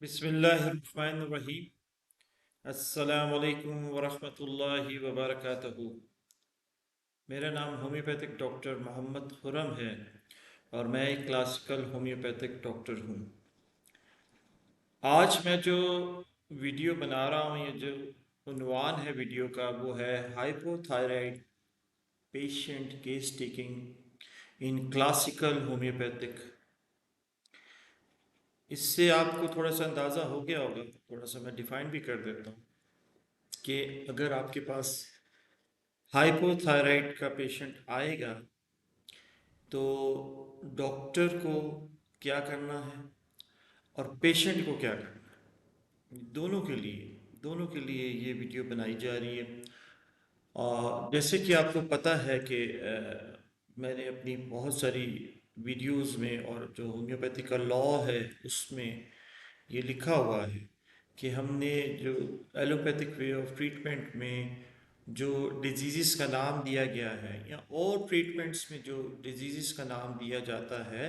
बिस्मिल्लाहिर्रहमानिर्रहीम। अस्सलामु अलैकुम वरहमतुल्लाहि वबरकातुहू। मेरा नाम होम्योपैथिक डॉक्टर मोहम्मद खुरम है और मैं एक क्लासिकल होम्योपैथिक डॉक्टर हूँ। आज मैं जो वीडियो बना रहा हूँ, ये जो उन्वान है वीडियो का, वो है hypothyroid patient case taking in classical homeopathic. इससे आपको थोड़ा सा अंदाज़ा हो गया होगा, थोड़ा सा मैं डिफ़ाइन भी कर देता हूँ कि अगर आपके पास हाइपोथायराइड का पेशेंट आएगा तो डॉक्टर को क्या करना है और पेशेंट को क्या करना है, दोनों के लिए ये वीडियो बनाई जा रही है। और जैसे कि आपको पता है कि मैंने अपनी बहुत सारी वीडियोस में और जो होम्योपैथी का लॉ है उसमें ये लिखा हुआ है कि हमने जो एलोपैथिक वे ऑफ ट्रीटमेंट में जो डिजीज़ का नाम दिया गया है या और ट्रीटमेंट्स में जो डिजीज़ का नाम दिया जाता है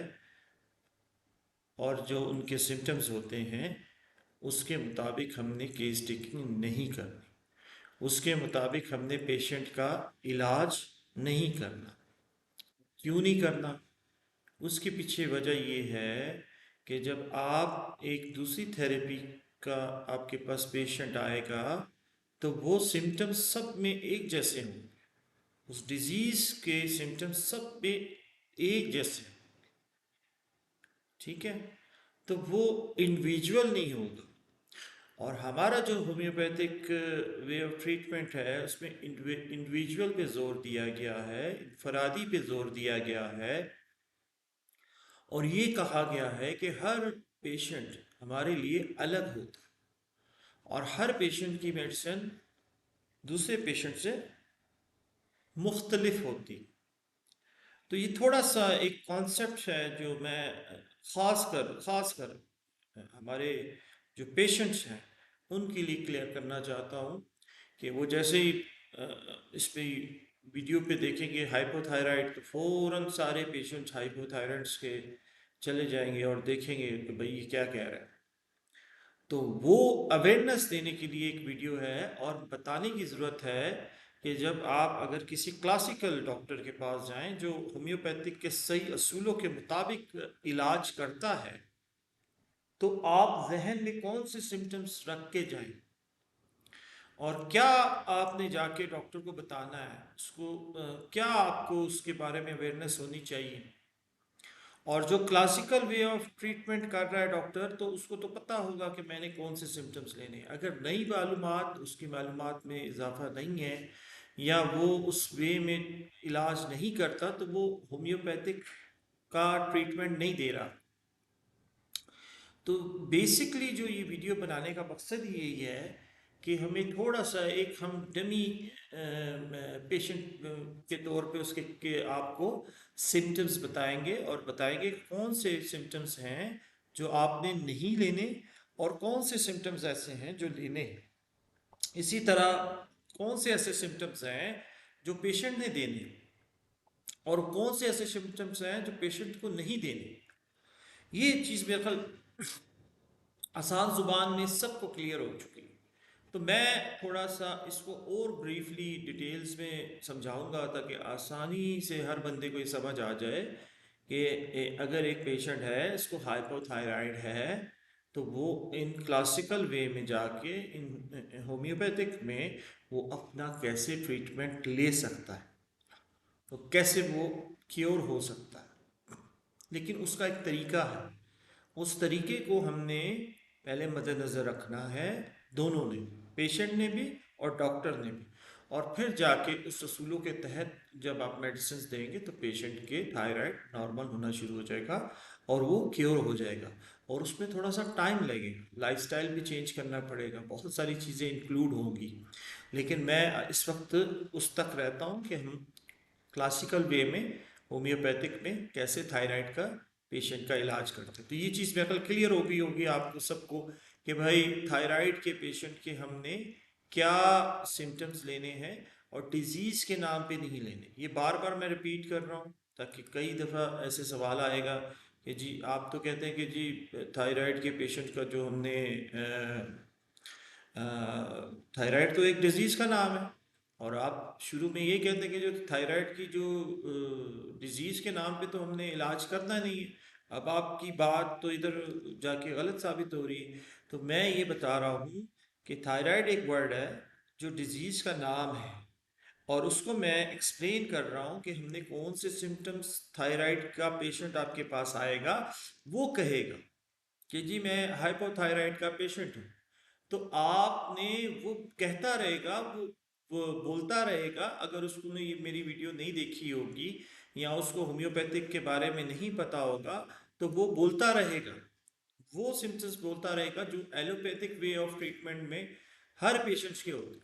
और जो उनके सिम्टम्स होते हैं, उसके मुताबिक हमने केस टेकिंग नहीं करनी, उसके मुताबिक हमने पेशेंट का इलाज नहीं करना। क्यों नहीं करना? उसके पीछे वजह ये है कि जब आप एक दूसरी थेरेपी का आपके पास पेशेंट आएगा तो वो सिम्टम्स सब में एक जैसे होंगे, उस डिजीज़ के सिम्टम्स सब में एक जैसे हों, ठीक है? तो वो इंडिविजुअल नहीं होगा। और हमारा जो होम्योपैथिक वे ऑफ ट्रीटमेंट है उसमें इंडिविजुअल पे जोर दिया गया है, इनफरादी पे जोर दिया गया है। और ये कहा गया है कि हर पेशेंट हमारे लिए अलग होता है और हर पेशेंट की मेडिसिन दूसरे पेशेंट से मुख्तलिफ होती। तो ये थोड़ा सा एक कॉन्सेप्ट है जो मैं ख़ास कर हमारे जो पेशेंट्स हैं उनके लिए क्लियर करना चाहता हूँ कि वो जैसे ही इस पे वीडियो पे देखेंगे हाइपोथायराइड तो फ़ौरन सारे पेशेंट्स हाइपोथायराइड्स के चले जाएंगे और देखेंगे कि भाई ये क्या कह रहा है। तो वो अवेयरनेस देने के लिए एक वीडियो है और बताने की ज़रूरत है कि जब आप अगर किसी क्लासिकल डॉक्टर के पास जाएं जो होम्योपैथिक के सही असूलों के मुताबिक इलाज करता है, तो आप जहन में कौन से सिम्टम्स रख के जाएं और क्या आपने जाके डॉक्टर को बताना है, उसको क्या आपको उसके बारे में अवेयरनेस होनी चाहिए। और जो क्लासिकल वे ऑफ ट्रीटमेंट कर रहा है डॉक्टर, तो उसको तो पता होगा कि मैंने कौन से सिम्टम्स लेने हैं। अगर नई मालूमात उसकी मालूमात में इजाफा नहीं है या वो उस वे में इलाज नहीं करता तो वो होम्योपैथिक का ट्रीटमेंट नहीं दे रहा। तो बेसिकली जो ये वीडियो बनाने का मकसद यही है कि हमें थोड़ा सा एक हम डमी पेशेंट के तौर पे उसके के आपको सिम्टम्स बताएंगे और बताएंगे कौन से सिम्टम्स हैं जो आपने नहीं लेने और कौन से सिम्टम्स ऐसे हैं जो लेने हैं। इसी तरह कौन से ऐसे सिम्टम्स हैं जो पेशेंट ने देने और कौन से ऐसे सिम्टम्स हैं जो पेशेंट को नहीं देने। ये चीज़ मेरे ख्याल आसान ज़ुबान में सबको क्लियर हो चुकी है। तो मैं थोड़ा सा इसको और ब्रीफली डिटेल्स में समझाऊंगा ताकि आसानी से हर बंदे को ये समझ आ जाए कि अगर एक पेशेंट है इसको हाइपोथायराइड है तो वो इन क्लासिकल वे में जाके इन होम्योपैथिक में वो अपना कैसे ट्रीटमेंट ले सकता है, तो कैसे वो क्योर हो सकता है। लेकिन उसका एक तरीका है, उस तरीके को हमने पहले मद्देनज़र रखना है, दोनों ने, पेशेंट ने भी और डॉक्टर ने भी। और फिर जाके उस असूलों के तहत जब आप मेडिसिन देंगे तो पेशेंट के थायराइड नॉर्मल होना शुरू हो जाएगा और वो क्योर हो जाएगा। और उसमें थोड़ा सा टाइम लगेगा, लाइफस्टाइल भी चेंज करना पड़ेगा, बहुत सारी चीज़ें इंक्लूड होंगी। लेकिन मैं इस वक्त उस तक रहता हूँ कि हम क्लासिकल वे में होम्योपैथिक में कैसे थायराइड का पेशेंट का इलाज करते हैं। तो ये चीज़ मेरे ख्याल क्लियर हो गई होगी आपको सबको कि भाई थायराइड के पेशेंट के हमने क्या सिम्टम्स लेने हैं और डिजीज़ के नाम पे नहीं लेने। ये बार बार मैं रिपीट कर रहा हूँ ताकि कई दफ़ा ऐसे सवाल आएगा कि जी आप तो कहते हैं कि जी थायराइड के पेशेंट का जो हमने थायराइड तो एक डिजीज़ का नाम है, और आप शुरू में ये कहते हैं कि जो थायराइड की जो डिजीज़ के नाम पे तो हमने इलाज करना नहीं है। अब आपकी बात तो इधर जाके गलत साबित हो रही है। तो मैं ये बता रहा हूँ कि थायराइड एक वर्ड है जो डिजीज़ का नाम है, और उसको मैं एक्सप्लेन कर रहा हूँ कि हमने कौन से सिम्टम्स थायराइड का पेशेंट आपके पास आएगा वो कहेगा कि जी मैं हाइपोथायराइड का पेशेंट हूँ। तो आपने वो कहता रहेगा, वो बोलता रहेगा। अगर उसने ये मेरी वीडियो नहीं देखी होगी या उसको होम्योपैथिक के बारे में नहीं पता होगा, तो वो बोलता रहेगा, वो सिम्टम्स बोलता रहेगा जो एलोपैथिक वे ऑफ ट्रीटमेंट में हर पेशेंट्स के होते हैं।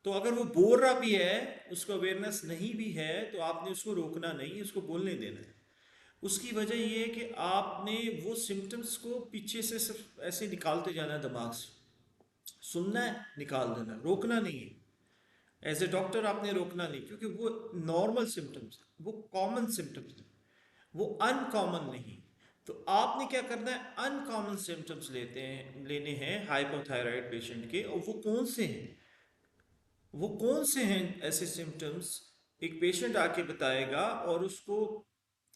तो अगर वो बोल रहा भी है, उसको अवेयरनेस नहीं भी है, तो आपने उसको रोकना नहीं, उसको बोलने देना है। उसकी वजह ये है कि आपने वो सिम्टम्स को पीछे से सिर्फ ऐसे निकालते जाना है दिमाग से। सुनना है, निकाल देना, रोकना नहीं है। एज ए डॉक्टर आपने रोकना नहीं, क्योंकि वो नॉर्मल सिम्टम्स, वो कॉमन सिम्टम्स हैं, वो अनकॉमन नहीं। तो आपने क्या करना है, अनकॉमन सिम्टम्स लेने हैं हाइपोथायराइड पेशेंट के। और वो कौन से हैं ऐसे सिम्टम्स, एक पेशेंट आके बताएगा और उसको,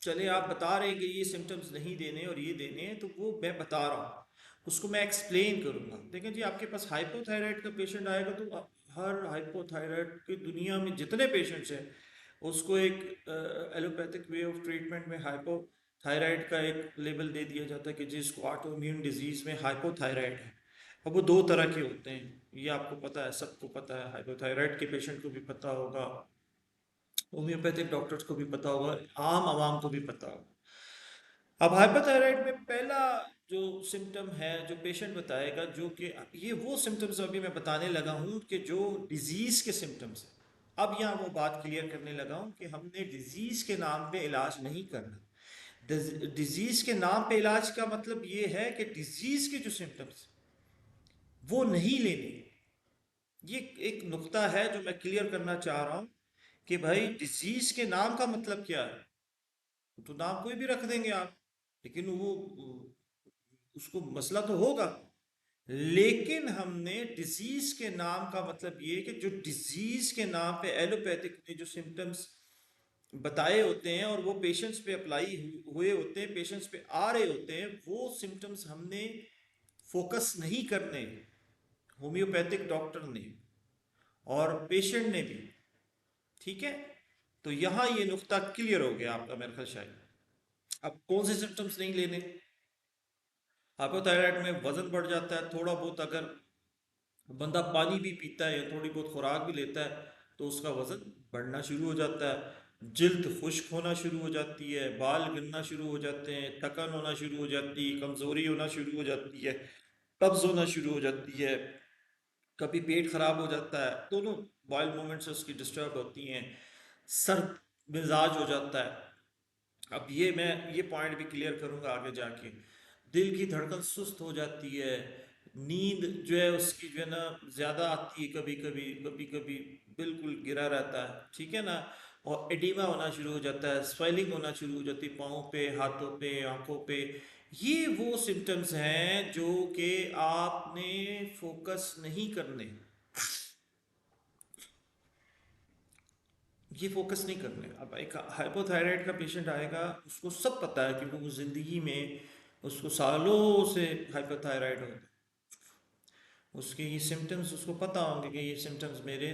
चले आप बता रहे हैं कि ये सिम्टम्स नहीं देने और ये देने हैं, तो वो मैं बता रहा हूँ, उसको मैं एक्सप्लेन करूँगा। देखें जी, आपके पास हाइपोथायराइड का पेशेंट आएगा तो हर हाइपोथायराइड की दुनिया में जितने पेशेंट्स हैं, उसको एक एलोपैथिक वे ऑफ ट्रीटमेंट में हाइपोथायराइड का एक लेबल दे दिया जाता है कि जिसको ऑटो इम्यून डिजीज़ में हाइपोथायराइड है। अब वो दो तरह के होते हैं, ये आपको पता है, सबको पता है, हाइपोथायराइड के पेशेंट को भी पता होगा, होम्योपैथिक डॉक्टर्स को भी पता होगा, आम आवाम को भी पता होगा। अब हाइपोथायराइड में पहला जो सिम्टम है जो पेशेंट बताएगा, जो कि ये वो सिम्टम्स अभी मैं बताने लगा हूँ कि जो डिजीज़ के सिम्टम्स हैं। अब यहाँ वो बात क्लियर करने लगा हूँ कि हमने डिजीज़ के नाम पे इलाज नहीं करना। डिजीज़ के नाम पे इलाज का मतलब ये है कि डिजीज़ के जो सिम्टम्स वो नहीं लेने। ये एक नुक्ता है जो मैं क्लियर करना चाह रहा हूँ कि भाई डिजीज के नाम का मतलब क्या है। तो नाम कोई भी रख देंगे आप, लेकिन वो उसको मसला तो होगा। लेकिन हमने डिजीज के नाम का मतलब ये कि जो डिजीज के नाम पे एलोपैथिक ने जो सिम्टम्स बताए होते हैं और वो पेशेंट्स पे अप्लाई हुए होते हैं, पेशेंट्स पे आ रहे होते हैं, वो सिम्टम्स हमने फोकस नहीं करने, होम्योपैथिक डॉक्टर ने और पेशेंट ने भी। ठीक है, तो यहां ये नुक्ता क्लियर हो गया आपका मेरे ख्याल शायद। अब कौन से सिम्टम्स नहीं लेने, हाइपोथायराइड में वजन बढ़ जाता है थोड़ा बहुत, अगर बंदा पानी भी पीता है या थोड़ी बहुत खुराक भी लेता है तो उसका वजन बढ़ना शुरू हो जाता है, जिल्द खुश्क होना शुरू हो जाती है, बाल गिरना शुरू हो जाते हैं, थकन होना शुरू हो जाती है, कमजोरी होना शुरू हो जाती है, कब्ज होना शुरू हो जाती है, कभी पेट खराब हो जाता है, दोनों बॉयल मूवमेंट्स उसकी डिस्टर्ब होती हैं, सर मिजाज हो जाता है। अब ये मैं ये पॉइंट भी क्लियर करूंगा आगे जाके। दिल की धड़कन सुस्त हो जाती है, नींद जो है उसकी जो है ना ज़्यादा आती है, कभी कभी, कभी कभी बिल्कुल गिरा रहता है, ठीक है ना। और एडिमा होना शुरू हो जाता है, स्वेलिंग होना शुरू हो जाती है पाँव पे, हाथों पे, आंखों पे। ये वो सिम्टम्स हैं जो कि आपने फोकस नहीं करने, ये फोकस नहीं करने। अब एक हाइपोथायराइड का पेशेंट आएगा, उसको सब पता है क्योंकि वो ज़िंदगी में उसको सालों से हाइपोथायराइड होता है, उसके ये सिम्टम्स उसको पता होंगे कि ये सिम्टम्स मेरे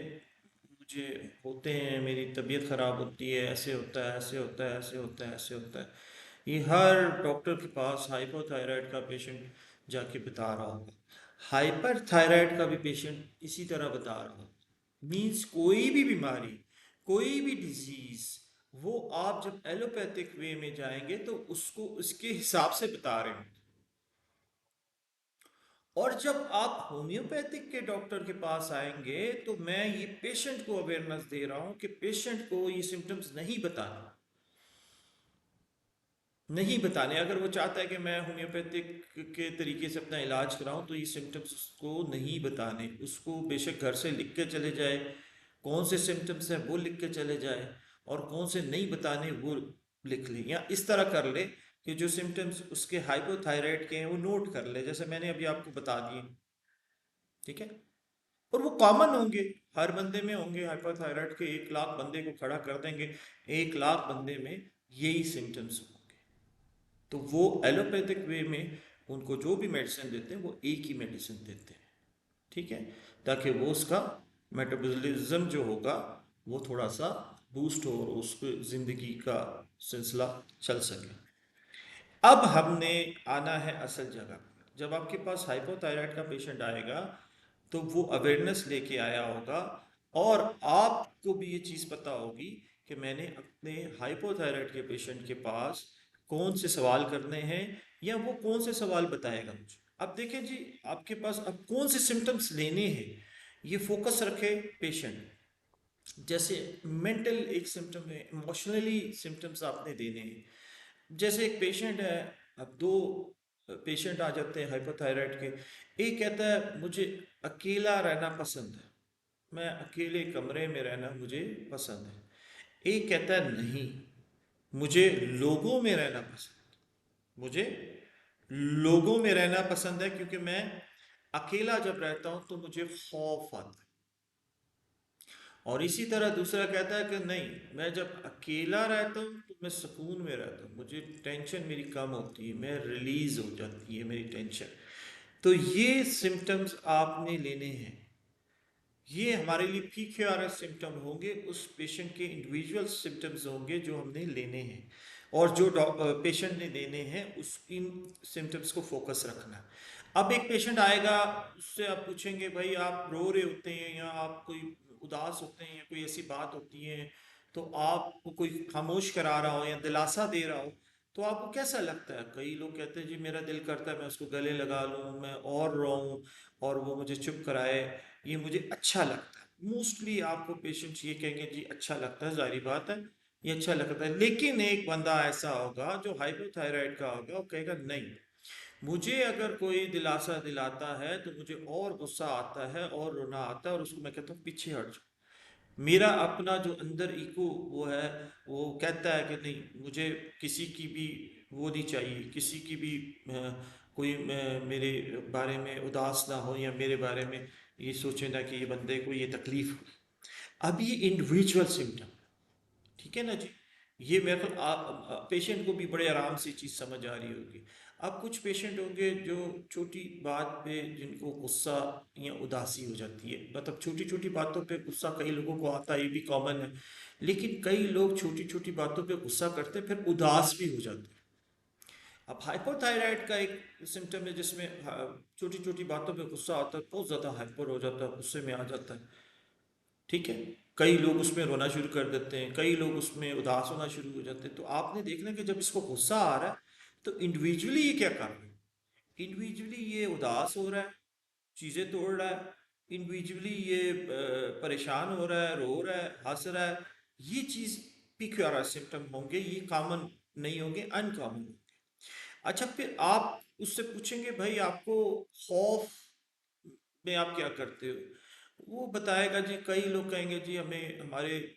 मुझे होते हैं, मेरी तबीयत ख़राब होती है, ऐसे होता है, ऐसे होता है, ऐसे होता है, ऐसे होता है। ये हर डॉक्टर के पास हाइपोथायराइड का पेशेंट जाके बता रहा होगा, हाइपर थायराइड का भी पेशेंट इसी तरह बता रहा होगा। मीन्स कोई भी बीमारी, कोई भी डिजीज, वो आप जब एलोपैथिक वे में जाएंगे तो उसको उसके हिसाब से बता रहे हैं। और जब आप होम्योपैथिक के डॉक्टर के पास आएंगे तो मैं ये पेशेंट को अवेयरनेस दे रहा हूं कि पेशेंट को ये सिम्टम्स नहीं बताना, नहीं बताने। अगर वो चाहता है कि मैं होम्योपैथिक के तरीके से अपना इलाज कराऊं तो ये सिम्टम्स उसको नहीं बताने, उसको बेशक घर से लिख के चले जाए, कौन से सिम्टम्स हैं वो लिख के चले जाए, और कौन से नहीं बताने वो लिख ले, या इस तरह कर ले कि जो सिम्टम्स उसके हाइपोथायराइड के हैं वो नोट कर ले, जैसे मैंने अभी आपको बता दिए। ठीक है, और वो कॉमन होंगे, हर बंदे में होंगे। हाइपोथायराइड के 1 लाख बंदे को खड़ा कर देंगे, 1 लाख बंदे में यही सिम्टम्स होंगे। तो वो एलोपैथिक वे में उनको जो भी मेडिसिन देते हैं वो एक ही मेडिसिन देते हैं। ठीक है, ताकि वो उसका मेटाबॉलिज्म जो होगा वो थोड़ा सा बूस्ट हो और उसको ज़िंदगी का सिलसिला चल सके। अब हमने आना है असल जगह पर। जब आपके पास हाइपोथायराइड का पेशेंट आएगा तो वो अवेयरनेस लेके आया होगा, और आपको भी ये चीज़ पता होगी कि मैंने अपने हाइपोथायराइड के पेशेंट के पास कौन से सवाल करने हैं, या वो कौन से सवाल बताएगा मुझे। अब देखें जी, आपके पास अब कौन से सिम्टम्स लेने हैं, ये फोकस रखे पेशेंट। जैसे मेंटल एक सिम्टम है, इमोशनली सिम्टम्स आपने देने हैं। जैसे एक पेशेंट है, अब दो पेशेंट आ जाते हैं हाइपोथायराइड के। एक कहता है मुझे अकेला रहना पसंद है, मैं अकेले कमरे में रहना मुझे पसंद है। एक कहता है नहीं, मुझे लोगों में रहना पसंद है, मुझे लोगों में रहना पसंद है, क्योंकि मैं अकेला जब रहता हूं तो मुझे खौफ आता है। और इसी तरह दूसरा कहता है कि नहीं, मैं जब अकेला रहता हूँ तो मैं सुकून में रहता हूँ, मुझे टेंशन मेरी कम होती है, मैं रिलीज हो जाती है मेरी टेंशन। तो ये सिम्टम्स आपने लेने हैं। ये हमारे लिए PQRS सिम्टम होंगे, उस पेशेंट के इंडिविजुअल सिम्टम्स होंगे जो हमने लेने हैं, और जो पेशेंट ने लेने हैं उस इन सिम्टम्स को फोकस रखना है। अब एक पेशेंट आएगा, उससे आप पूछेंगे भाई आप रो रहे होते हैं या आप कोई उदास होते हैं या कोई ऐसी बात होती है, तो आपको कोई खामोश करा रहा हो या दिलासा दे रहा हो तो आपको कैसा लगता है। कई लोग कहते हैं जी मेरा दिल करता है मैं उसको गले लगा लूँ, मैं और रोऊं और वो मुझे चुप कराए, ये मुझे अच्छा लगता है। मोस्टली आपको पेशेंट्स ये कहेंगे जी अच्छा लगता है, जाहिर बात है ये अच्छा लगता है। लेकिन एक बंदा ऐसा होगा जो हाइपोथायराइड का होगा, वो कहेगा नहीं, मुझे अगर कोई दिलासा दिलाता है तो मुझे और गुस्सा आता है और रोना आता है, और उसको मैं कहता हूँ पीछे हट जाओ। मेरा अपना जो अंदर इको वो है, वो कहता है कि नहीं, मुझे किसी की भी वो नहीं चाहिए, किसी की भी कोई मेरे बारे में उदास ना हो या मेरे बारे में ये सोचे ना कि ये बंदे को ये तकलीफ हो। अब ये इंडिविजुअल सिम्टम, ठीक है ना जी। ये मेरे को पेशेंट को भी बड़े आराम से चीज़ समझ आ रही होगी। अब कुछ पेशेंट होंगे जो छोटी बात पे जिनको गुस्सा या उदासी हो जाती है, मतलब छोटी छोटी बातों पे गुस्सा कई लोगों को आता है, ये भी कॉमन है। लेकिन कई लोग छोटी छोटी बातों पे गुस्सा करते हैं फिर उदास भी हो जाते हैं। अब हाइपोथायराइड का एक सिम्टम है जिसमें छोटी छोटी बातों पे गुस्सा आता है, बहुत ज़्यादा हाइपर हो जाता है, गुस्से में आ जाता है। ठीक है, कई लोग उसमें रोना शुरू कर देते हैं, कई लोग उसमें उदास होना शुरू हो जाते हैं। तो आपने देखना कि जब इसको गुस्सा आ रहा है तो इंडिविजुअली ये क्या कर रहा है। इंडिविजुअली ये उदास हो रहा है, चीज़ें तोड़ रहा है, इंडिविजुअली ये परेशान हो रहा है, रो रहा है, हंस रहा है। ये चीज़ PQRS सिम्टम होंगे, ये कॉमन नहीं होंगे, अनकॉमन। अच्छा, फिर आप उससे पूछेंगे भाई आपको खौफ में आप क्या करते हो, वो बताएगा जी। कई लोग कहेंगे जी हमें हमारे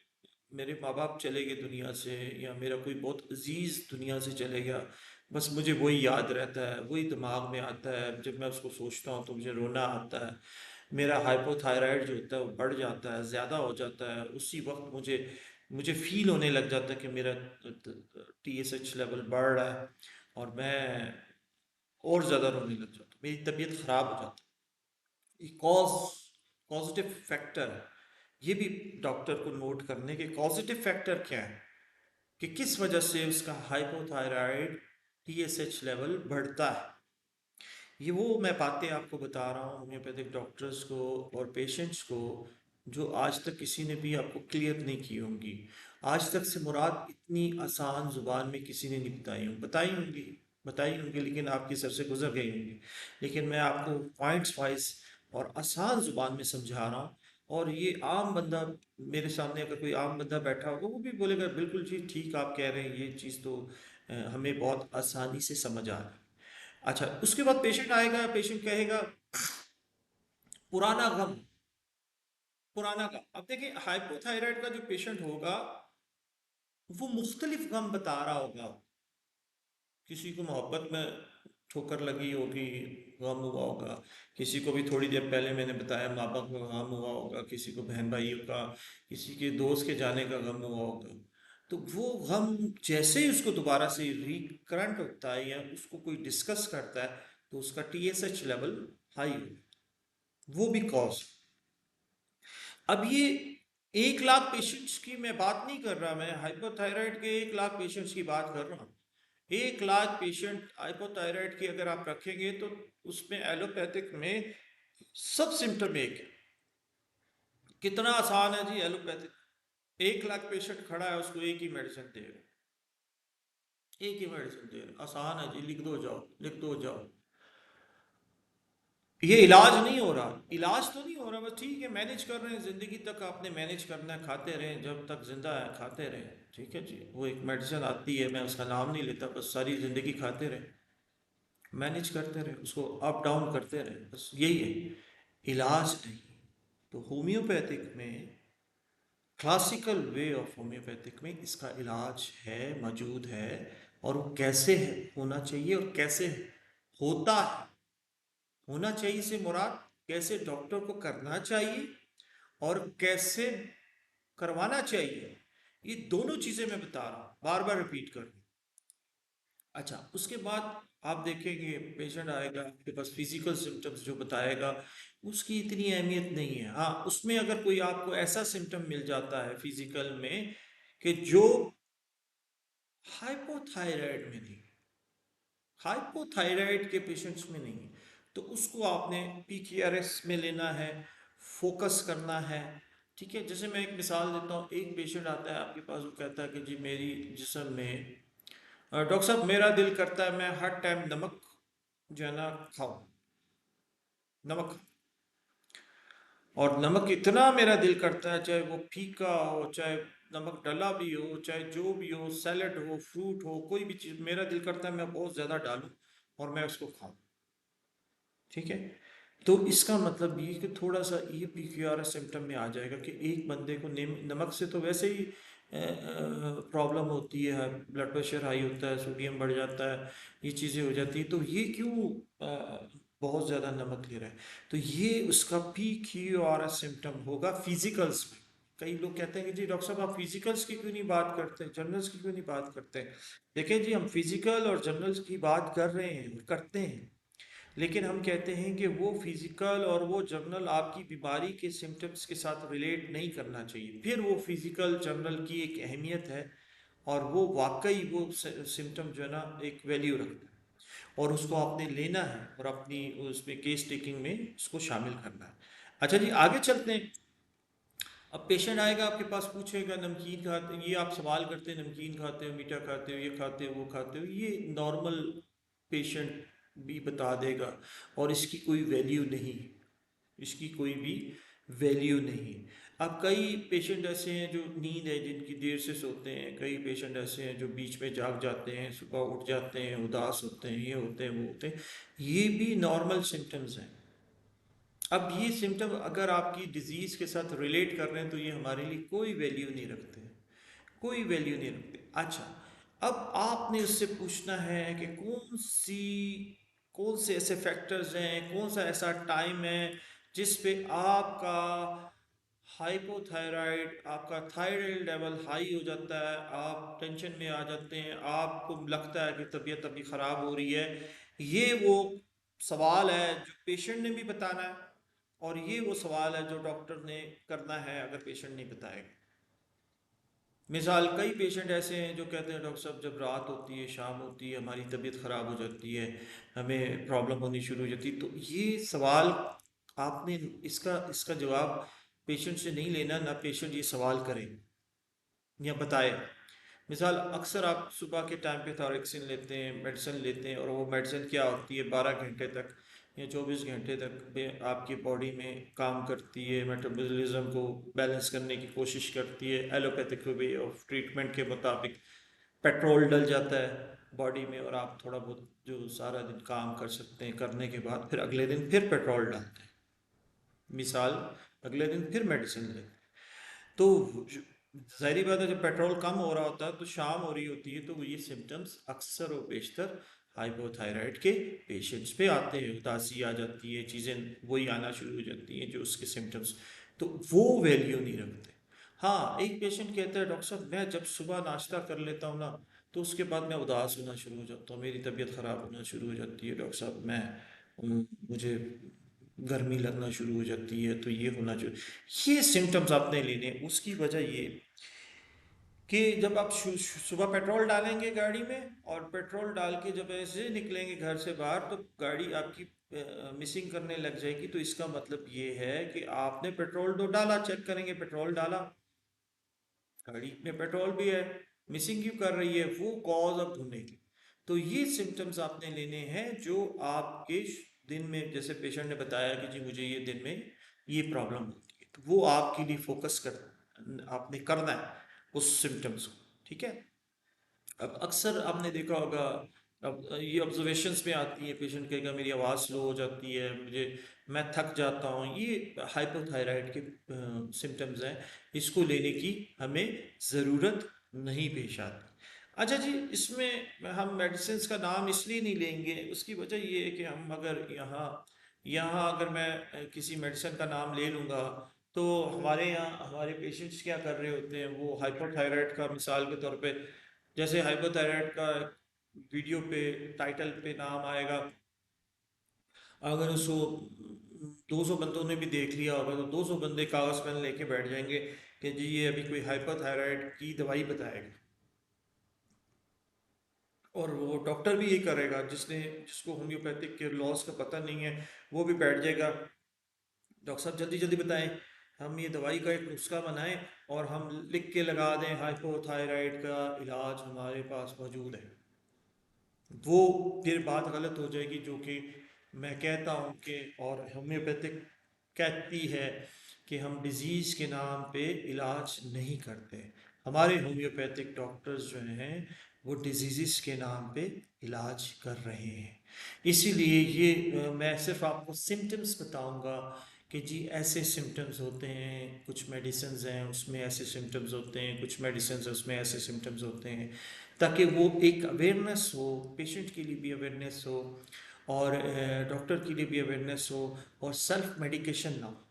मेरे माँ बाप चले गए दुनिया से, या मेरा कोई बहुत अजीज दुनिया से चले गया, बस मुझे वही याद रहता है, वही दिमाग में आता है, जब मैं उसको सोचता हूँ तो मुझे रोना आता है। मेरा हाइपोथायराइड जो होता है वो बढ़ जाता है, ज़्यादा हो जाता है, उसी वक्त मुझे मुझे फील होने लग जाता है कि मेरा TSH लेवल बढ़ रहा है, और मैं और ज़्यादा रोने लग जाता हूँ, मेरी तबीयत ख़राब हो जाती है। कॉजिटिव फैक्टर है, ये भी डॉक्टर को नोट करने के पॉजिटिव फैक्टर क्या है कि किस वजह से उसका हाइपोथायराइड TSH लेवल बढ़ता है। ये वो मैं बातें आपको बता रहा हूँ होम्योपैथिक डॉक्टर्स को और पेशेंट्स को, जो आज तक किसी ने भी आपको क्लियर नहीं की होंगी। आज तक से मुराद इतनी आसान ज़ुबान में किसी ने नहीं बताई होंगी, लेकिन आपके सर से गुजर गई होंगी। लेकिन मैं आपको पॉइंट्स वाइज और आसान ज़ुबान में समझा रहा हूँ, और ये आम बंदा, मेरे सामने अगर कोई आम बंदा बैठा होगा वो भी बोलेगा बिल्कुल जी ठीक आप कह रहे हैं, ये चीज़ तो हमें बहुत आसानी से समझ आ रही है। अच्छा, उसके बाद पेशेंट आएगा, पेशेंट कहेगा पुराना गम, पुराना गम। अब देखिए हाइपोथायराइड का जो पेशेंट होगा वो मुख्तलिफ गम बता रहा होगा। किसी को मोहब्बत में ठोकर लगी होगी, गम हुआ होगा। किसी को भी थोड़ी देर पहले मैंने बताया माँ बाप का गम हुआ होगा, किसी को बहन भाइयों का, किसी के दोस्त के जाने का गम हुआ होगा। तो वो गम जैसे ही उसको दोबारा से रिकरेंट होता है या उसको कोई डिस्कस करता है, तो उसका TSH लेवल हाई हो, वो भी कॉज। अब ये 1 लाख पेशेंट्स की मैं बात नहीं कर रहा, मैं हाइपोथायराइड के 1 लाख पेशेंट्स की बात कर रहा हूँ। 1 लाख पेशेंट हाइपोथायराइड की अगर आप रखेंगे तो उसमें एलोपैथिक में सब सिम्टम एक है। कितना आसान है जी एलोपैथिक। 1 लाख पेशेंट खड़ा है, उसको एक ही मेडिसिन दे रहे, एक ही मेडिसिन दे रहे, आसान है जी, लिख दो जाओ, लिख दो जाओ। ये इलाज नहीं हो रहा, इलाज तो नहीं हो रहा, बस ठीक है मैनेज कर रहे हैं, जिंदगी तक आपने मैनेज करना है, खाते रहें जब तक जिंदा है, खाते रहें। ठीक है जी, वो एक मेडिसिन आती है, मैं उसका नाम नहीं लेता, बस सारी जिंदगी खाते रहें, मैनेज करते रहें, उसको अप डाउन करते रहें, बस यही है, इलाज नहीं। तो होम्योपैथिक में, क्लासिकल वे ऑफ होम्योपैथिक में इसका इलाज है, मौजूद है। और वो कैसे है होना चाहिए और कैसे होता है, होना चाहिए से मुराद कैसे डॉक्टर को करना चाहिए और कैसे करवाना चाहिए, ये दोनों चीजें मैं बता रहा हूं, बार बार रिपीट कर रहा हूं। अच्छा, उसके बाद आप देखेंगे पेशेंट आएगा आपके पास, फिजिकल सिम्टम्स जो बताएगा उसकी इतनी अहमियत नहीं है। हाँ, उसमें अगर कोई आपको ऐसा सिम्टम मिल जाता है फिजिकल में कि जो हाइपोथायराइड में नहीं, हाइपोथायराइड के पेशेंट्स में नहीं, तो उसको आपने PQRS में लेना है, फोकस करना है। ठीक है, जैसे मैं एक मिसाल देता हूँ, एक पेशेंट आता है आपके पास, वो कहता है कि जी मेरी जिस्म में डॉक्टर साहब मेरा दिल करता है मैं हर टाइम नमक जो है ना खाऊं, नमक, और नमक इतना मेरा दिल करता है, चाहे वो फीका हो, चाहे नमक डला भी हो, चाहे जो भी हो, सैलड हो, फ्रूट हो, कोई भी चीज़, मेरा दिल करता है मैं बहुत ज़्यादा डालूं और मैं उसको खाऊं। ठीक है, तो इसका मतलब ये कि थोड़ा सा ये PQRS सिम्टम में आ जाएगा कि एक बंदे को नमक से तो वैसे ही प्रॉब्लम होती है, ब्लड प्रेशर हाई होता है, सोडियम बढ़ जाता है, ये चीज़ें हो जाती हैं, तो ये क्यों बहुत ज़्यादा नमक ले रहा है। तो ये उसका PQRS सिम्टम होगा फिजिकल्स में। कई लोग कहते हैं कि जी डॉक्टर साहब आप फिजिकल्स की क्यों नहीं बात करते, जर्नल्स की क्यों नहीं बात करते। देखिए जी, हम फिजिकल और जर्नल्स की बात कर रहे हैं और करते हैं, लेकिन हम कहते हैं कि वो फिजिकल और वो जर्नल आपकी बीमारी के सिम्टम्स के साथ रिलेट नहीं करना चाहिए, फिर वो फिजिकल जर्नल की एक अहमियत है और वो वाकई वो सिम्टम जो है ना एक वैल्यू रखता है, और उसको आपने लेना है और अपनी उसमें केस टेकिंग में उसको शामिल करना है। अच्छा जी, आगे चलते हैं। अब पेशेंट आएगा आपके पास, पूछेगा नमकीन खाते, ये आप सवाल करते हैं नमकीन खाते हो, मीठा खाते हो, ये खाते हो, वो खाते हो, ये नॉर्मल पेशेंट भी बता देगा, और इसकी कोई वैल्यू नहीं, इसकी कोई भी वैल्यू नहीं। अब कई पेशेंट ऐसे हैं जो नींद है जिनकी देर से सोते हैं, कई पेशेंट ऐसे हैं जो बीच में जाग जाते हैं, सुबह उठ जाते हैं, उदास होते हैं, ये होते हैं, वो होते हैं, ये भी नॉर्मल सिम्टम्स हैं। अब ये सिम्टम अगर आपकी डिजीज के साथ रिलेट कर रहे हैं तो ये हमारे लिए कोई वैल्यू नहीं रखते, कोई वैल्यू नहीं रखते। अच्छा, अब आपने उससे पूछना है कि कौन से ऐसे फैक्टर्स हैं, कौन सा ऐसा टाइम है जिस पे आपका हाइपोथायराइड, आपका थायराइड लेवल हाई हो जाता है, आप टेंशन में आ जाते हैं, आपको लगता है कि तबीयत अभी ख़राब हो रही है। ये वो सवाल है जो पेशेंट ने भी बताना है, और ये वो सवाल है जो डॉक्टर ने करना है अगर पेशेंट नहीं बताएगा। मिसाल, कई पेशेंट ऐसे हैं जो कहते हैं डॉक्टर साहब जब रात होती है, शाम होती है, हमारी तबीयत ख़राब हो जाती है, हमें प्रॉब्लम होनी शुरू हो जाती है। तो ये सवाल आपने इसका इसका जवाब पेशेंट से नहीं लेना, ना पेशेंट ये सवाल करे या बताए। मिसाल, अक्सर आप सुबह के टाइम पे थायरोक्सिन लेते हैं, मेडिसिन लेते हैं, और वो मेडिसिन क्या होती है 12 घंटे तक या 24 घंटे तक आपकी बॉडी में काम करती है, मेटाबॉलिज्म को बैलेंस करने की कोशिश करती है, एलोपैथिक वे ऑफ ट्रीटमेंट के मुताबिक पेट्रोल डल जाता है बॉडी में, और आप थोड़ा बहुत जो सारा दिन काम कर सकते हैं, करने के बाद फिर अगले दिन फिर पेट्रोल डालते हैं। मिसाल, अगले दिन फिर मेडिसिन लेते हैं। तो ज़ाहिर बात है, जब पेट्रोल कम हो रहा होता है तो शाम हो रही होती है, तो ये सिम्टम्स अक्सर और बेशतर हाइपोथायराइड के पेशेंट्स पे आते हैं। उदासी आ जाती है, चीज़ें वही आना शुरू हो जाती हैं जो उसके सिम्टम्स, तो वो वैल्यू नहीं रखते। हाँ, एक पेशेंट कहता है, डॉक्टर साहब मैं जब सुबह नाश्ता कर लेता हूँ ना, तो उसके बाद मैं उदास होना शुरू हो जाता हूँ, मेरी तबीयत ख़राब होना शुरू हो जाती है डॉक्टर साहब, मुझे गर्मी लगना शुरू हो जाती है, तो ये होना चाहिए। ये सिम्टम्स आपने लेने, उसकी वजह ये कि जब आप सुबह पेट्रोल डालेंगे गाड़ी में, और पेट्रोल डाल के जब ऐसे निकलेंगे घर से बाहर, तो गाड़ी आपकी मिसिंग करने लग जाएगी, तो इसका मतलब ये है कि आपने पेट्रोल तो डाला, चेक करेंगे पेट्रोल डाला, गाड़ी में पेट्रोल भी है, मिसिंग क्यों कर रही है, वो कॉज अब ढूंढेगी। तो ये सिम्टम्स आपने लेने हैं जो आपके दिन में, जैसे पेशेंट ने बताया कि जी मुझे ये दिन में ये प्रॉब्लम होती है, तो वो आपके लिए फोकस कर आपने करना है उस सिम्टम्स को, ठीक है। अब अक्सर आपने देखा होगा, अब ये ऑब्जर्वेशंस में आती है, पेशेंट कहेगा मेरी आवाज़ स्लो हो जाती है, मैं थक जाता हूँ, ये हाइपोथायराइड के सिम्टम्स हैं, इसको लेने की हमें ज़रूरत नहीं पेश आती। अच्छा जी, इसमें हम मेडिसिन का नाम इसलिए नहीं लेंगे, उसकी वजह ये है कि हम अगर यहाँ यहाँ अगर मैं किसी मेडिसिन का नाम ले लूँगा, तो हमारे यहाँ हमारे पेशेंट्स क्या कर रहे होते हैं, वो हाइपोथायराइड का मिसाल के तौर पे, जैसे हाइपोथायराइड का वीडियो पे टाइटल पे नाम आएगा, अगर उसको 200 बंदों ने भी देख लिया होगा, तो 200 बंदे कागज पेन लेके बैठ जाएंगे कि जी ये अभी कोई हाइपोथायराइड की दवाई बताएगा, और वो डॉक्टर भी यही करेगा, जिसको होम्योपैथिक के लॉज का पता नहीं है, वो भी बैठ जाएगा, डॉक्टर साहब जल्दी जल्दी बताएं, हम ये दवाई का एक नुस्खा बनाएं और हम लिख के लगा दें हाइपोथायराइड का इलाज हमारे पास मौजूद है। वो फिर बात गलत हो जाएगी, जो कि मैं कहता हूँ कि, और होम्योपैथिक कहती है कि हम डिजीज़ के नाम पे इलाज नहीं करते। हमारे होम्योपैथिक डॉक्टर्स जो हैं वो डिजीज़ के नाम पे इलाज कर रहे हैं। इसीलिए ये मैं सिर्फ आपको सिम्टम्स बताऊंगा कि जी ऐसे सिम्टम्स होते हैं, कुछ मेडिसिन्स हैं उसमें ऐसे सिम्टम्स होते हैं, कुछ मेडिसिन्स उसमें ऐसे सिम्टम्स होते हैं, ताकि वो एक अवेयरनेस हो, पेशेंट के लिए भी अवेयरनेस हो, और डॉक्टर के लिए भी अवेयरनेस हो, और सेल्फ मेडिकेशन ना हो।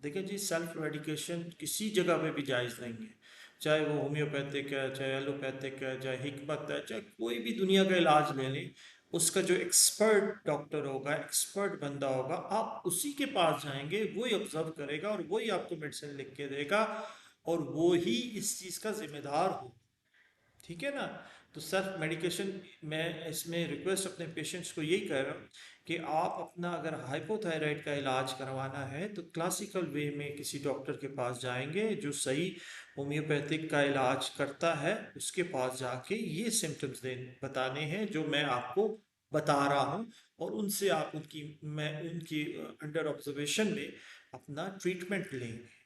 देखिए जी, सेल्फ मेडिकेशन किसी जगह पे भी जायज़ नहीं है, चाहे वो होम्योपैथिक है, चाहे एलोपैथिक है, चाहे हिकमत है, चाहे कोई भी दुनिया का इलाज ले लें, उसका जो एक्सपर्ट डॉक्टर होगा, एक्सपर्ट बंदा होगा, आप उसी के पास जाएंगे, वही ऑब्जर्व करेगा और वही आपको मेडिसिन लिख के देगा, और वो ही इस चीज़ का जिम्मेदार हो, ठीक है ना। तो सेल्फ मेडिकेशन, मैं इसमें रिक्वेस्ट अपने पेशेंट्स को यही कर रहा हूँ कि आप अपना अगर हाइपोथायराइड का इलाज करवाना है तो क्लासिकल वे में किसी डॉक्टर के पास जाएंगे जो सही होम्योपैथिक का इलाज करता है, उसके पास जाके ये सिम्टम्स दे बताने हैं जो मैं आपको बता रहा हूँ, और उनसे आप उनकी अंडर ऑब्जर्वेशन में अपना ट्रीटमेंट लेंगे,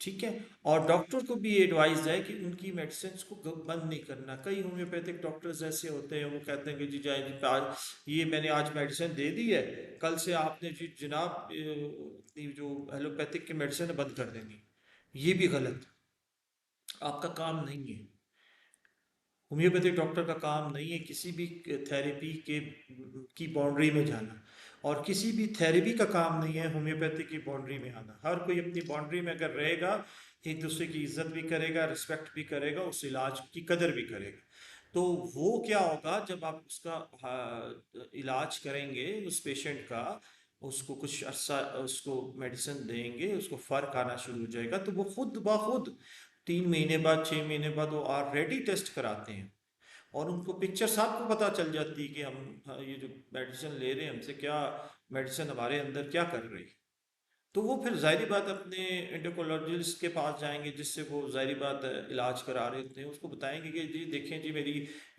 ठीक है। और डॉक्टर को भी ये एडवाइस है कि उनकी मेडिसिन को बंद नहीं करना। कई होम्योपैथिक डॉक्टर्स ऐसे होते हैं, वो कहते हैं कि जी जाए जी, आज ये मैंने आज मेडिसिन दे दी है, कल से आपने जी जनाब अपनी जो एलोपैथिक की मेडिसिन है बंद कर देनी। ये भी गलत, आपका काम नहीं है। होम्योपैथिक डॉक्टर का काम नहीं है किसी भी थेरेपी के की बाउंड्री में जाना, और किसी भी थेरेपी का काम नहीं है होम्योपैथी की बाउंड्री में आना। हर कोई अपनी बाउंड्री में अगर रहेगा, एक दूसरे की इज्जत भी करेगा, रिस्पेक्ट भी करेगा, उस इलाज की कदर भी करेगा, तो वो क्या होगा जब आप उसका इलाज करेंगे उस पेशेंट का, उसको कुछ अर्सा उसको मेडिसिन देंगे, उसको फ़र्क आना शुरू हो जाएगा, तो वो खुद ब खुद 3 महीने बाद, 6 महीने बाद वो ऑलरेडी टेस्ट कराते हैं, और उनको पिक्चर्स आपको पता चल जाती है कि हम, हाँ, ये जो मेडिसिन ले रहे हैं हमसे, क्या मेडिसिन हमारे अंदर क्या कर रही है। तो वो फिर ज़ाहिरी बात अपने एंडोक्रोलॉजिस्ट के पास जाएंगे, जिससे वो ज़ाहिरी बात इलाज करा रहे होते हैं, उसको बताएंगे कि जी देखें जी मेरी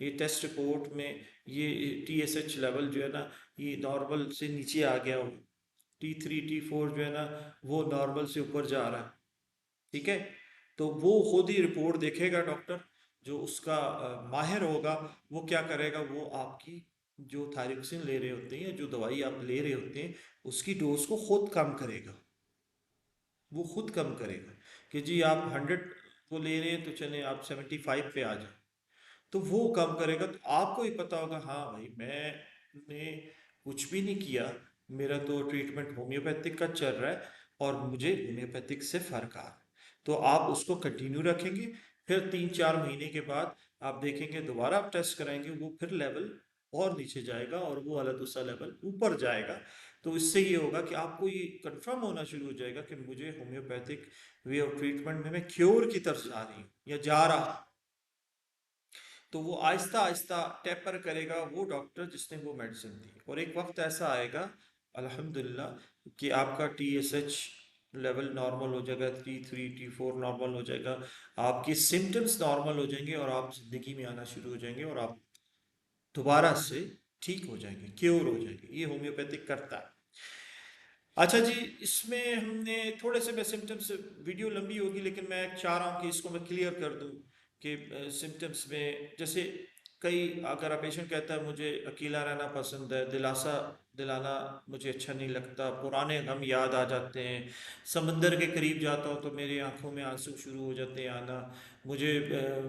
ये टेस्ट रिपोर्ट में ये TSH लेवल जो है ना, ये नॉर्मल से नीचे आ गया हो, T3 T4 जो है ना वो नॉर्मल से ऊपर जा रहा है, ठीक है। तो वो खुद ही रिपोर्ट देखेगा डॉक्टर, जो उसका माहिर होगा, वो क्या करेगा, वो आपकी जो थायरोक्सिन ले रहे होते हैं, जो दवाई आप ले रहे होते हैं, उसकी डोज को खुद कम करेगा, वो खुद कम करेगा कि जी आप 100 वो ले रहे हैं तो चलें आप 75 पे आ जाए, तो वो कम करेगा। तो आपको ही पता होगा हाँ भाई मैंने कुछ भी नहीं किया, मेरा तो ट्रीटमेंट होम्योपैथिक का चल रहा है और मुझे होम्योपैथिक से फर्क आ रहा है। तो आप उसको कंटिन्यू रखेंगे, फिर 3-4 महीने के बाद आप देखेंगे, दोबारा आप टेस्ट कराएंगे, वो फिर लेवल और नीचे जाएगा और वो वाला दूसरा लेवल ऊपर जाएगा। तो इससे ये होगा कि आपको ये कंफर्म होना शुरू हो जाएगा कि मुझे होम्योपैथिक वे ऑफ ट्रीटमेंट में मैं क्योर की तरफ जा रही हूँ या जा रहा हूं। तो वो आहिस्ता आहिस्ता टेपर करेगा वो डॉक्टर जिसने वो मेडिसिन दी, और एक वक्त ऐसा आएगा अल्हम्दुलिल्लाह कि आपका TSH लेवल नॉर्मल हो जाएगा, T3 T4 नॉर्मल हो जाएगा, आपके सिम्टम्स नॉर्मल हो जाएंगे और आप जिंदगी में आना शुरू हो जाएंगे और आप दोबारा से ठीक हो जाएंगे, क्योर हो जाएंगे। ये होम्योपैथिक करता है। अच्छा जी, इसमें हमने थोड़े से, मैं सिम्टम्स, वीडियो लंबी होगी लेकिन मैं चाह रहा हूँ कि इसको मैं क्लियर कर दूँ कि सिम्टम्स में जैसे कई, अगर आप पेशेंट कहता है मुझे अकेला रहना पसंद है, दिलासा दिलाना मुझे अच्छा नहीं लगता, पुराने गम याद आ जाते हैं, समंदर के करीब जाता हूँ तो मेरी आंखों में आंसू शुरू हो जाते हैं आना, मुझे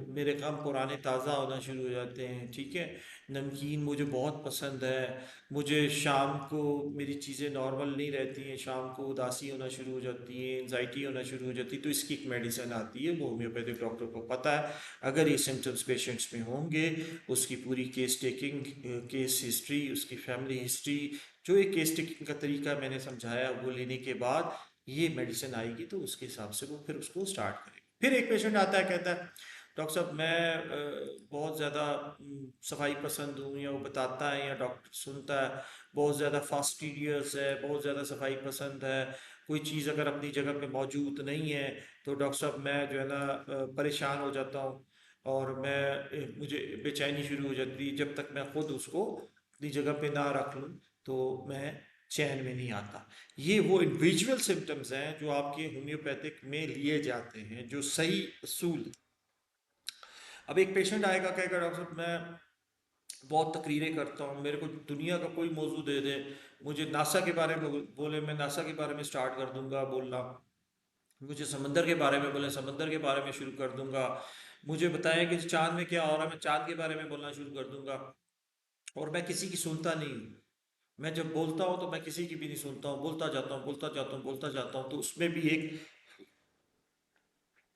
मेरे गम पुराने ताज़ा होना शुरू हो जाते हैं, ठीक है, नमकीन मुझे बहुत पसंद है, मुझे शाम को मेरी चीज़ें नॉर्मल नहीं रहती हैं, शाम को उदासी होना शुरू हो जाती है, एनजाइटी होना शुरू हो जाती है, तो इसकी एक मेडिसिन आती है, वो होम्योपैथिक डॉक्टर को पता है। अगर ये सिम्टम्स पेशेंट्स में होंगे, उसकी पूरी केस टेकिंग, केस हिस्ट्री, उसकी फैमिली हिस्ट्री, जो एक केस टेकिंग का तरीका मैंने समझाया वो लेने के बाद ये मेडिसिन आएगी, तो उसके हिसाब से वो फिर उसको स्टार्ट करेंगे। फिर एक पेशेंट आता है कहता है डॉक्टर साहब मैं बहुत ज़्यादा सफाई पसंद हूँ, या वो बताता है या डॉक्टर सुनता है बहुत ज़्यादा फास्टिडियस है, बहुत ज़्यादा सफाई पसंद है, कोई चीज़ अगर अपनी जगह पे मौजूद नहीं है तो डॉक्टर साहब मैं जो है ना परेशान हो जाता हूँ, और मैं मुझे बेचैनी शुरू हो जाती है, जब तक मैं खुद उसको अपनी जगह पे ना रख लूँ तो मैं चैन में नहीं आता। ये वो इंडिविजुअल सिम्टम्स हैं जो आपके होम्योपैथिक में लिए जाते हैं, जो सही असूल। अब एक पेशेंट आएगा कहेगा डॉक्टर साहब मैं बहुत तकरीरें करता हूँ, मेरे को दुनिया का कोई मौजू दे दे, मुझे नासा के बारे में बोले मैं नासा के बारे में स्टार्ट कर दूंगा बोलना, मुझे समंदर के बारे में बोले समंदर के बारे में शुरू कर दूंगा, मुझे बताएं कि चांद में क्या हो रहा है, मैं चांद के बारे में बोलना शुरू कर दूंगा, और मैं किसी की सुनता नहीं हूँ। मैं जब बोलता हूँ तो मैं किसी की भी नहीं सुनता हूँ, बोलता जाता हूँ बोलता जाता हूँ बोलता जाता हूँ। तो उसमें भी एक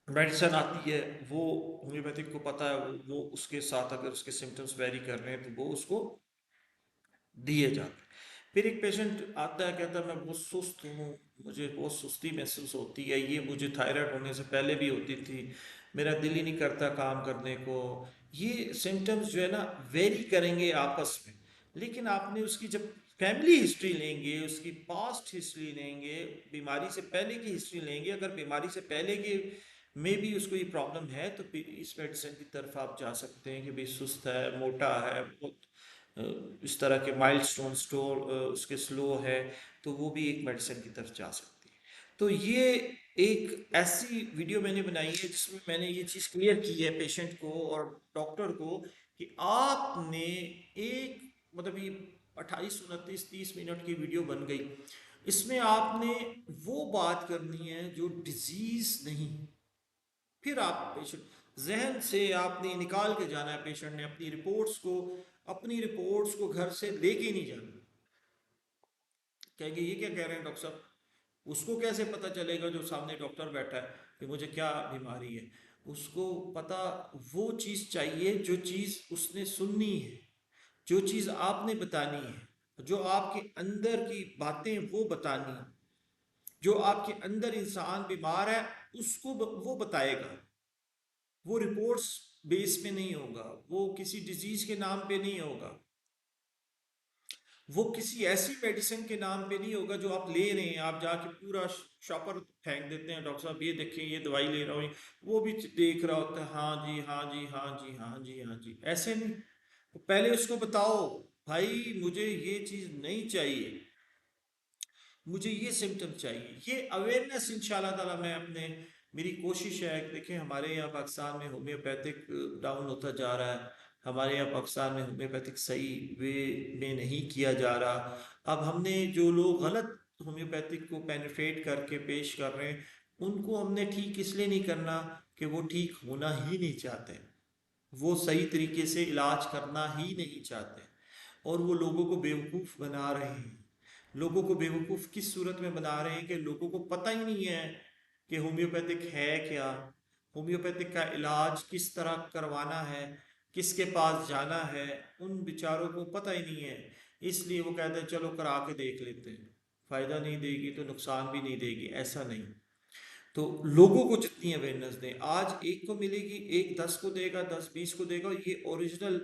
मेडिसिन आती है, वो होम्योपैथिक को पता है, वो उसके साथ अगर उसके सिम्टम्स वेरी कर रहे हैं तो वो उसको दिए जाते हैं। फिर एक पेशेंट आता है कहता है मैं बहुत सुस्त हूँ, मुझे बहुत सुस्ती महसूस होती है, ये मुझे थायराइड होने से पहले भी होती थी, मेरा दिल ही नहीं करता काम करने को। ये सिम्टम्स जो है ना वेरी करेंगे आपस में, लेकिन आपने उसकी जब फैमिली हिस्ट्री लेंगे, उसकी पास्ट हिस्ट्री लेंगे, बीमारी से पहले की हिस्ट्री लेंगे, अगर बीमारी से पहले के में भी उसको ये प्रॉब्लम है तो फिर इस मेडिसिन की तरफ आप जा सकते हैं कि भाई सुस्त है, मोटा है, बहुत इस तरह के माइलस्टोन स्टोर उसके स्लो है, तो वो भी एक मेडिसिन की तरफ जा सकती है। तो ये एक ऐसी वीडियो मैंने बनाई है जिसमें मैंने ये चीज़ क्लियर की है पेशेंट को और डॉक्टर को कि आपने एक, मतलब ये 28 29 30 मिनट की वीडियो बन गई, इसमें आपने वो बात करनी है जो डिजीज नहीं। फिर आप पेशेंट जहन से आपने निकाल के जाना है, पेशेंट ने अपनी रिपोर्ट्स को घर से लेके नहीं जाना। कहेंगे ये क्या कह रहे हैं डॉक्टर साहब, उसको कैसे पता चलेगा जो सामने डॉक्टर बैठा है कि मुझे क्या बीमारी है। उसको पता वो चीज़ चाहिए जो चीज़ उसने सुननी है, जो चीज़ आपने बतानी है, जो आपके अंदर की बातें वो बतानी है, जो आपके अंदर इंसान बीमार है उसको वो बताएगा। वो रिपोर्ट्स बेस पे नहीं होगा, वो किसी डिजीज के नाम पे नहीं होगा, वो किसी ऐसी मेडिसिन के नाम पे नहीं होगा जो आप ले रहे हैं, आप जाके पूरा शॉपर फेंक देते हैं, डॉक्टर साहब ये देखें ये दवाई ले रहा हूँ, वो भी देख रहा होता है हाँ जी हाँ जी हाँ जी हाँ जी हाँ जी, ऐसे नहीं। तो पहले उसको बताओ भाई मुझे ये चीज़ नहीं चाहिए, मुझे ये सिम्टम चाहिए, ये अवेयरनेस इंशाल्लाह ताला मैं अपने, मेरी कोशिश है कि देखें हमारे यहाँ पाकिस्तान में होम्योपैथिक डाउन होता जा रहा है, हमारे यहाँ पाकिस्तान में होम्योपैथिक सही वे में नहीं किया जा रहा। अब हमने जो लोग गलत होम्योपैथिक को पेनिट्रेट करके पेश कर रहे हैं उनको हमने ठीक इसलिए नहीं करना कि वो ठीक होना ही नहीं चाहते, वो सही तरीके से इलाज करना ही नहीं चाहते, और वो लोगों को बेवकूफ़ बना रहे हैं। लोगों को बेवकूफ़ किस सूरत में बना रहे हैं कि लोगों को पता ही नहीं है कि होम्योपैथिक है क्या, होम्योपैथिक का इलाज किस तरह करवाना है, किसके पास जाना है, उन बेचारों को पता ही नहीं है। इसलिए वो कहते हैं चलो करा के देख लेते हैं, फ़ायदा नहीं देगी तो नुकसान भी नहीं देगी, ऐसा नहीं। तो लोगों को जितनी अवेयरनेस दें, आज एक को मिलेगी, एक 10 को देगा, 10 20 को देगा, ये ओरिजिनल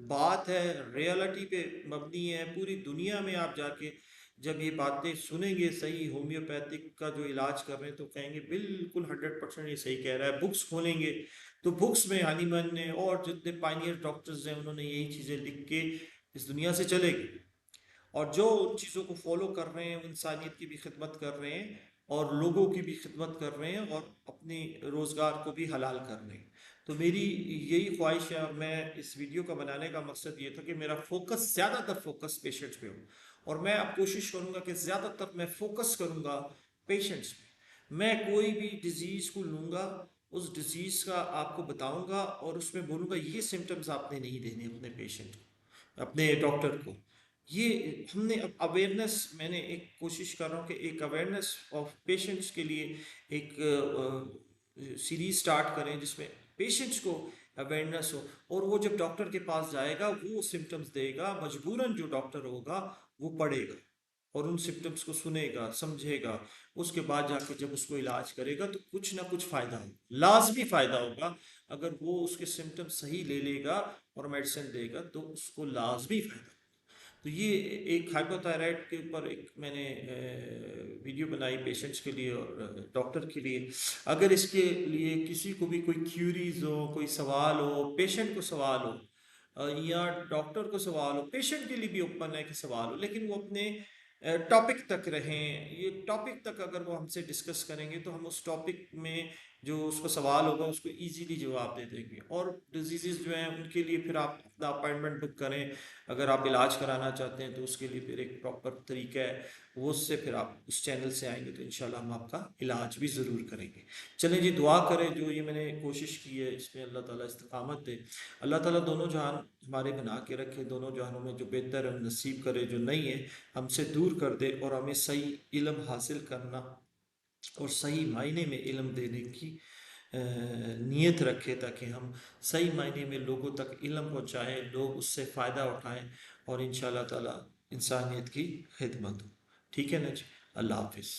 बात है, रियलिटी पे मबनी है। पूरी दुनिया में आप जाके जब ये बातें सुनेंगे, सही होम्योपैथिक का जो इलाज कर रहे हैं, तो कहेंगे बिल्कुल 100% ये सही कह रहा है। बुक्स खोलेंगे तो बुक्स में हानीमैन ने और जितने पाइनियर डॉक्टर्स हैं उन्होंने यही चीज़ें लिख के इस दुनिया से चले गए, और जो उन चीज़ों को फॉलो कर रहे हैं, इंसानियत की भी खिदमत कर रहे हैं और लोगों की भी खिदमत कर रहे हैं और अपनी रोज़गार को भी हलाल कर रहे हैं। तो मेरी यही ख्वाहिश है, और मैं इस वीडियो का बनाने का मकसद ये था कि मेरा फोकस, ज़्यादातर फोकस पेशेंट्स पे हो, और मैं अब कोशिश करूँगा कि ज़्यादातर मैं फोकस करूँगा पेशेंट्स पे। मैं कोई भी डिज़ीज़ को लूँगा, उस डिज़ीज़ का आपको बताऊँगा और उसमें बोलूँगा ये सिम्टम्स आपने नहीं देने अपने पेशेंट को, अपने डॉक्टर को। ये हमने अब अवेयरनेस, मैंने एक कोशिश कर रहा हूँ कि एक अवेयरनेस ऑफ पेशेंट्स के लिए एक सीरीज स्टार्ट करें जिसमें पेशेंट्स को अवेयरनेस हो, और वो जब डॉक्टर के पास जाएगा वो सिम्टम्स देगा, मजबूरन जो डॉक्टर होगा वो पढ़ेगा और उन सिम्टम्स को सुनेगा, समझेगा, उसके बाद जाके जब उसको इलाज करेगा तो कुछ ना कुछ फ़ायदा होगा, लाजमी फ़ायदा होगा। अगर वो उसके सिम्टम्स सही ले लेगा और मेडिसिन देगा तो उसको लाजमी फ़ायदा। तो ये एक हाइपोथायराइड के ऊपर एक मैंने वीडियो बनाई पेशेंट्स के लिए और डॉक्टर के लिए। अगर इसके लिए किसी को भी कोई क्यूरीज हो, कोई सवाल हो, पेशेंट को सवाल हो या डॉक्टर को सवाल हो, पेशेंट के लिए भी ओपन है कि सवाल हो, लेकिन वो अपने टॉपिक तक रहें। ये टॉपिक तक अगर वो हमसे डिस्कस करेंगे तो हम उस टॉपिक में जो उसको सवाल होगा उसको इजीली जवाब दे देंगे। और डिजीज़ जो हैं उनके लिए फिर आप अपना अपॉइंटमेंट बुक करें, अगर आप इलाज कराना चाहते हैं तो उसके लिए फिर एक प्रॉपर तरीका है, वो उससे फिर आप उस चैनल से आएंगे तो इंशाल्लाह हम आपका इलाज भी ज़रूर करेंगे। चलें जी, दुआ करें, जो ये मैंने कोशिश की है इसमें अल्लाह ताला इस्तकामत दे। अल्लाह ताला दोनों जहान हमारे बना के रखे, दोनों जहानों में जो बेहतर है नसीब करे, जो नहीं है हमसे दूर कर दे, और हमें सही इल्म हासिल करना और सही मायने में इल्म देने की नीयत रखे, ताकि हम सही मायने में लोगों तक इल्म पहुँचाएँ, लोग उससे फ़ायदा उठाएँ और इंशाअल्लाह ताला इंसानियत की खिदमत हो। ठीक है ना जी, अल्लाह हाफिज़।